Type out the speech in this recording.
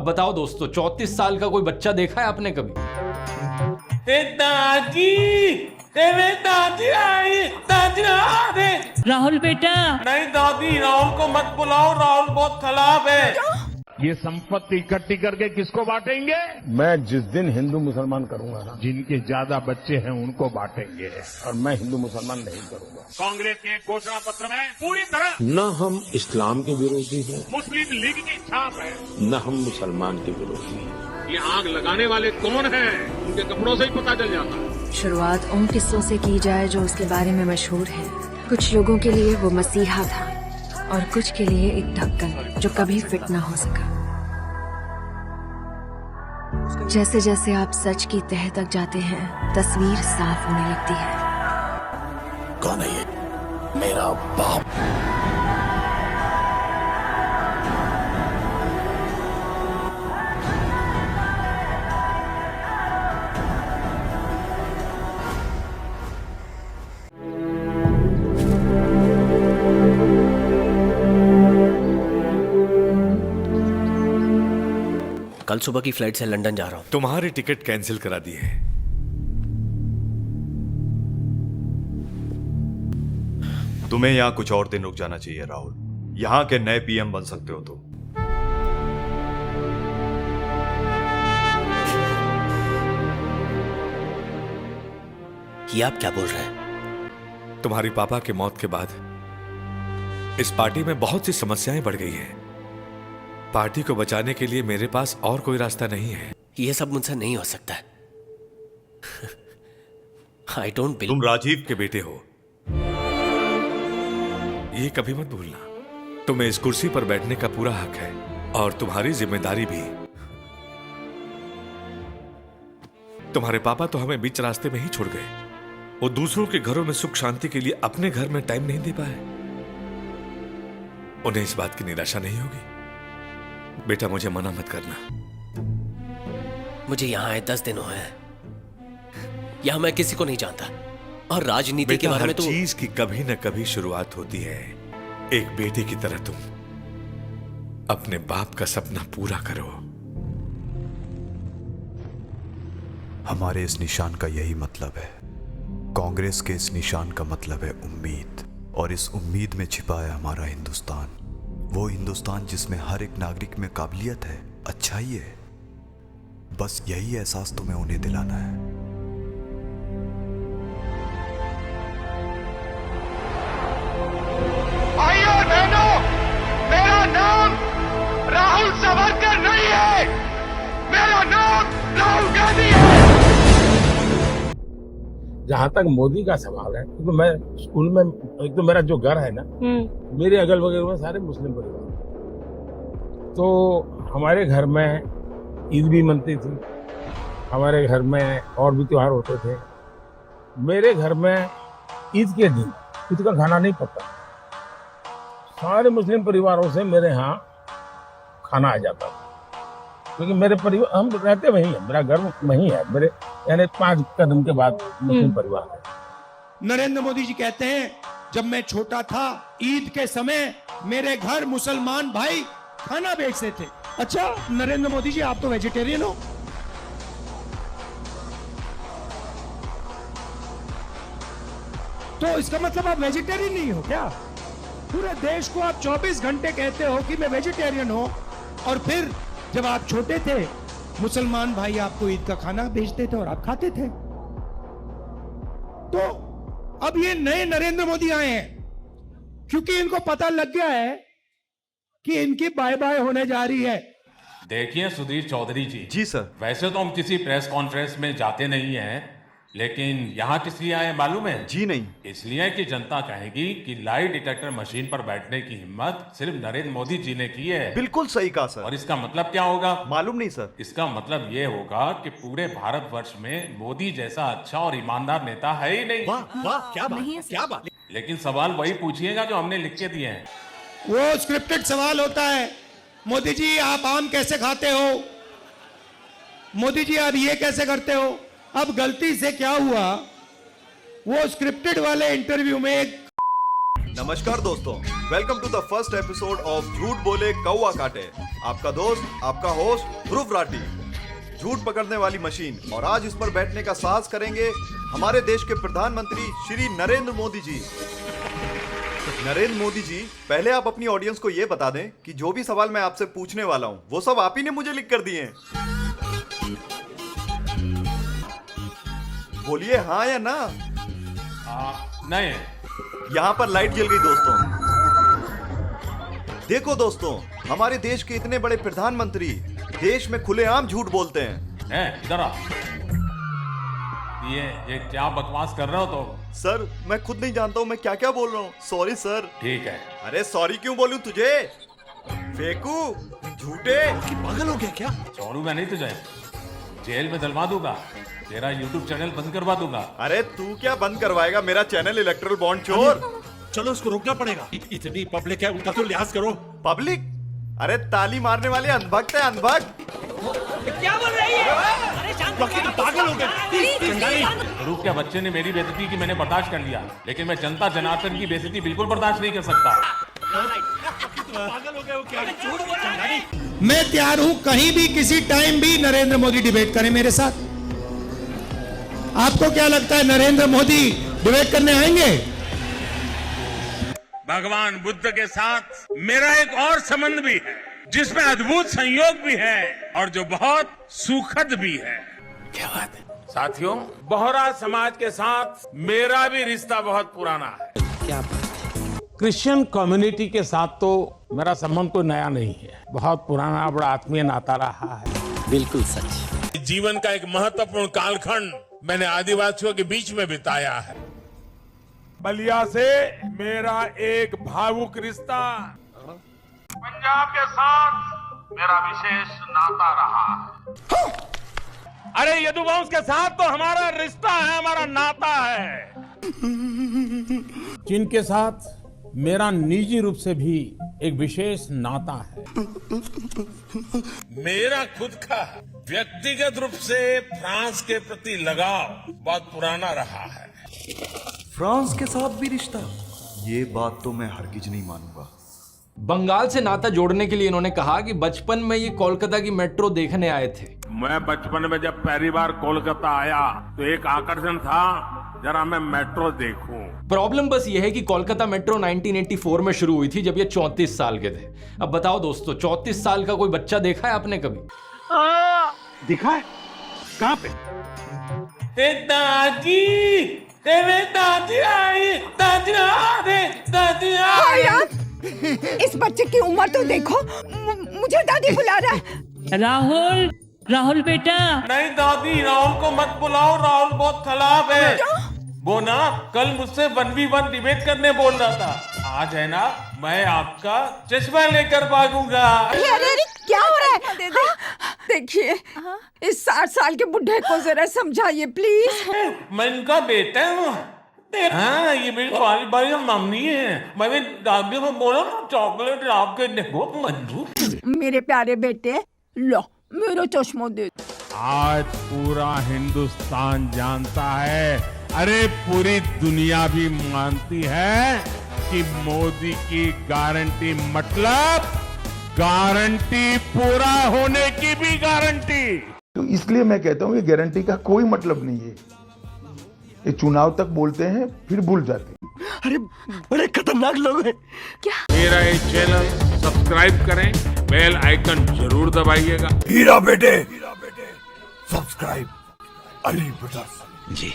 बताओ दोस्तों, 34 साल का कोई बच्चा देखा है आपने कभी? दादी, दादी आई, दादी आई। राहुल बेटा, नहीं दादी, राहुल को मत बुलाओ, राहुल बहुत खराब है। ये संपत्ति इकट्ठी करके किसको बांटेंगे? मैं जिस दिन हिंदू मुसलमान करूंगा ना, जिनके ज्यादा बच्चे हैं उनको बांटेंगे। और मैं हिंदू मुसलमान नहीं करूंगा। कांग्रेस के घोषणा पत्र में पूरी तरह न हम इस्लाम के विरोधी हैं, मुस्लिम लीग की छाप है। न हम मुसलमान के विरोधी हैं। ये आग लगाने वाले कौन हैं? उनके कपड़ों से ही पता चल जाता है। शुरुआत उन किस्सों से की जाए जो उसके बारे में मशहूर है। कुछ लोगों के लिए वो मसीहा था और कुछ के लिए एक ढक्कन जो कभी फिट न हो सका। जैसे जैसे आप सच की तह तक जाते हैं, तस्वीर साफ होने लगती है। कौन है ये? मेरा बाप। कल सुबह की फ्लाइट से लंदन जा रहा हूँ। तुम्हारी टिकट कैंसिल करा दी है। तुम्हें यहाँ कुछ और दिन रुक जाना चाहिए राहुल। यहाँ के नए पीएम बन सकते हो तुम। ये आप क्या बोल रहे हैं? तुम्हारी पापा के मौत के बाद इस पार्टी में बहुत सी समस्याएं बढ़ गई हैं। पार्टी को बचाने के लिए मेरे पास और कोई रास्ता नहीं है। ये सब मुझसे नहीं हो सकता है। I don't believe। तुम राजीव के बेटे हो, ये कभी मत भूलना। तुम्हें इस कुर्सी पर बैठने का पूरा हक है और तुम्हारी जिम्मेदारी भी। तुम्हारे पापा तो हमें बीच रास्ते में ही छोड़ गए। वो दूसरों के घरों में सुख शांति के लिए अपने घर में टाइम नहीं दे पाए। उन्हें इस बात की निराशा नहीं होगी। बेटा मुझे मना मत करना। मुझे यहाँ आए 10 दिन हुए हैं। यहाँ मैं किसी को नहीं जानता और राजनीति के बारे में तो चीज की कभी न कभी शुरुआत होती है। एक बेटे की तरह तुम अपने बाप का सपना पूरा करो। हमारे इस निशान का यही मतलब है। कांग्रेस के इस निशान का मतलब है उम्मीद, और इस उम्मीद में छिपा है हमारा हिंदुस्तान। वो हिंदुस्तान जिसमें हर एक नागरिक में काबिलियत है, अच्छाई है। बस यही एहसास तुम्हें उन्हें दिलाना है। भाइयों और बहनों, मेरा नाम राहुल सावरकर नहीं है, मेरा नाम राहुल गांधी है। जहाँ तक मोदी का सवाल है, तो मैं स्कूल में, एक तो मेरा जो घर है ना, मेरे अगल बगल में सारे मुस्लिम परिवार, तो हमारे घर में ईद भी मनती थी, हमारे घर में और भी त्योहार होते थे। मेरे घर में ईद के दिन ईद का खाना नहीं पकता। सारे मुस्लिम परिवारों से मेरे यहाँ खाना आ जाता था, क्योंकि मेरे परिवार, हम रहते वहीं हैं, मेरा घर वहीं है, मेरे यानी 5 कदम के बाद मुस्लिम परिवार है। नरेंद्र मोदी जी कहते हैं, जब मैं छोटा था ईद के समय मेरे घर मुसलमान भाई खाना बेचते थे। अच्छा नरेंद्र मोदी जी, आप तो वेजिटेरियन हो? तो इसका मतलब आप वेजिटेरियन नहीं हो क्या? पूरे देश को आप 24 घंटे कहते हो कि मैं वेजिटेरियन हूं, और फिर जब आप छोटे थे मुसलमान भाई आपको ईद का खाना भेजते थे और आप खाते थे। तो अब ये नए नरेंद्र मोदी आए हैं क्योंकि इनको पता लग गया है कि इनकी बाय बाय होने जा रही है। देखिए सुधीर चौधरी जी। जी सर। वैसे तो हम किसी प्रेस कॉन्फ्रेंस में जाते नहीं हैं, लेकिन यहाँ किस लिए आए मालूम है? जी नहीं। इसलिए कि जनता कहेगी कि लाई डिटेक्टर मशीन पर बैठने की हिम्मत सिर्फ नरेंद्र मोदी जी ने की है। बिल्कुल सही कहा सर। और इसका मतलब क्या होगा? मालूम नहीं सर। इसका मतलब ये होगा कि पूरे भारतवर्ष में मोदी जैसा अच्छा और ईमानदार नेता है ही नहीं। वाह वाह, क्या बात, क्या बात। लेकिन सवाल वही पूछिएगा जो हमने लिख के दिए हैं। वो स्क्रिप्टेड सवाल होता है, मोदी जी आप आम कैसे खाते हो, मोदी जी आप ये कैसे करते हो। अब गलती से क्या हुआ, वो स्क्रिप्टेड वाले इंटरव्यू में एक नमस्कार दोस्तों, welcome to the first episode of Jhooth Bole कौवा काटे। आपका दोस्त, आपका होस्ट ध्रुव राठी, झूठ पकड़ने वाली मशीन। और आज इस पर बैठने का साहस करेंगे हमारे देश के प्रधानमंत्री श्री नरेंद्र मोदी जी। नरेंद्र मोदी जी, पहले आप अपनी ऑडियंस को ये बता दें कि जो भी सवाल मैं आपसे पूछने वाला हूँ वो सब आप ही ने मुझे लिख कर दिए हैं। बोलिए हाँ या ना। नहीं। यहाँ पर लाइट जल गई दोस्तों। देखो दोस्तों, हमारे देश के इतने बड़े प्रधानमंत्री देश में खुलेआम झूठ बोलते हैं। इधर आ। ये क्या बकवास कर रहे हो तो? सर, मैं खुद नहीं जानता हूँ मैं क्या क्या बोल रहा हूँ। Sorry sir. ठीक है। अरे सॉरी क्यों बोलूं तुझे? फेंकू, झूठे। पागल हो गया क्या? छोड़ू मैं नहीं तुझे, जेल में डलवा दूंगा, तेरा YouTube चैनल बंद करवा दूंगा। अरे तू क्या बंद करवाएगा मेरा चैनल इलेक्ट्रल बॉन्ड चोर? चलो उसको रोकना पड़ेगा। इतनी पब्लिक है, उनका तो लिहाज करो। पब्लिक? अरे ताली मारने वाले अंधभक्त है, अंधभक्त। क्या बोल रही है? पागल हो गए। रूप के बच्चे ने मेरी बेइज्जती की मैंने बर्दाश्त कर लिया, लेकिन मैं जनता जनार्दन की बेइज्जती बिल्कुल बर्दाश्त नहीं कर सकता। पागल हो गए वो क्या? मैं तैयार हूं कहीं भी किसी टाइम भी नरेंद्र मोदी डिबेट करें मेरे साथ। आपको क्या लगता है नरेंद्र मोदी डिबेट करने आएंगे? भगवान बुद्ध के साथ मेरा एक और संबंध भी है, जिसमें अद्भुत संयोग भी है और जो बहुत सुखद भी है। क्या बात है? साथियों, बोहरा समाज के साथ मेरा भी रिश्ता बहुत पुराना है। क्या क्रिश्चियन कम्युनिटी के साथ तो मेरा संबंध कोई नया नहीं है, बहुत पुराना बड़ा आत्मीय नाता रहा है। बिल्कुल सच। जीवन का एक महत्वपूर्ण कालखंड मैंने आदिवासियों के बीच में बिताया है। बलिया से मेरा एक भावुक रिश्ता, पंजाब के साथ मेरा विशेष नाता रहा है। अरे यदुवंश के साथ तो हमारा रिश्ता है, हमारा नाता है। जिनके साथ मेरा निजी रूप से भी एक विशेष नाता है। मेरा खुद का व्यक्तिगत रूप से फ्रांस के प्रति लगाव बहुत पुराना रहा है। फ्रांस के साथ भी रिश्ता? ये बात तो मैं हरगिज नहीं मानूंगा। बंगाल से नाता जोड़ने के लिए इन्होंने कहा कि बचपन में ये कोलकाता की मेट्रो देखने आए थे। मैं बचपन में जब पहली बार कोलकाता आया तो एक आकर्षण था, जरा मैं मेट्रो देखूं। प्रॉब्लम बस ये है कि कोलकाता मेट्रो 1984 में शुरू हुई थी, जब ये 34 साल के थे। अब बताओ दोस्तों, 34 साल का कोई बच्चा देखा है आपने कभी? दिखा है? कहाँ पे? दादी, दादी आई, दादी आई। इस बच्चे की उम्र तो देखो, मुझे दादी बुला रहा है। राहुल, राहुल बेटा। नहीं दादी, राहुल को मत बुलाओ, राहुल बहुत खराब है। वो ना कल मुझसे 1v1 डिबेट करने बोल रहा था। आज है ना, मैं आपका चश्मा लेकर भागूंगा। अरे क्या हो रहा है? देखिए, इस 60 साल के बुढ़े को जरा समझाइए प्लीज। मैं इनका बेटा हूँ। हाँ, ये मेरी खाली भाई मम्मी है। मैं दादी को बोला ना चॉकलेट आपके देखो मंजूर। मेरे प्यारे बेटे, लो मेरा चश्मा दे। आज पूरा हिंदुस्तान जानता है, अरे पूरी दुनिया भी मानती है कि मोदी की गारंटी मतलब गारंटी पूरा होने की भी गारंटी। तो इसलिए मैं कहता हूँ कि गारंटी का कोई मतलब नहीं है। ये चुनाव तक बोलते हैं फिर भूल जाते हैं। अरे बड़े खतरनाक लोग हैं। मेरा ये चैनल सब्सक्राइब करें, बेल आइकन जरूर दबाइएगा। हीरा बेटे सब्सक्राइब अली ब्रदर्स जी।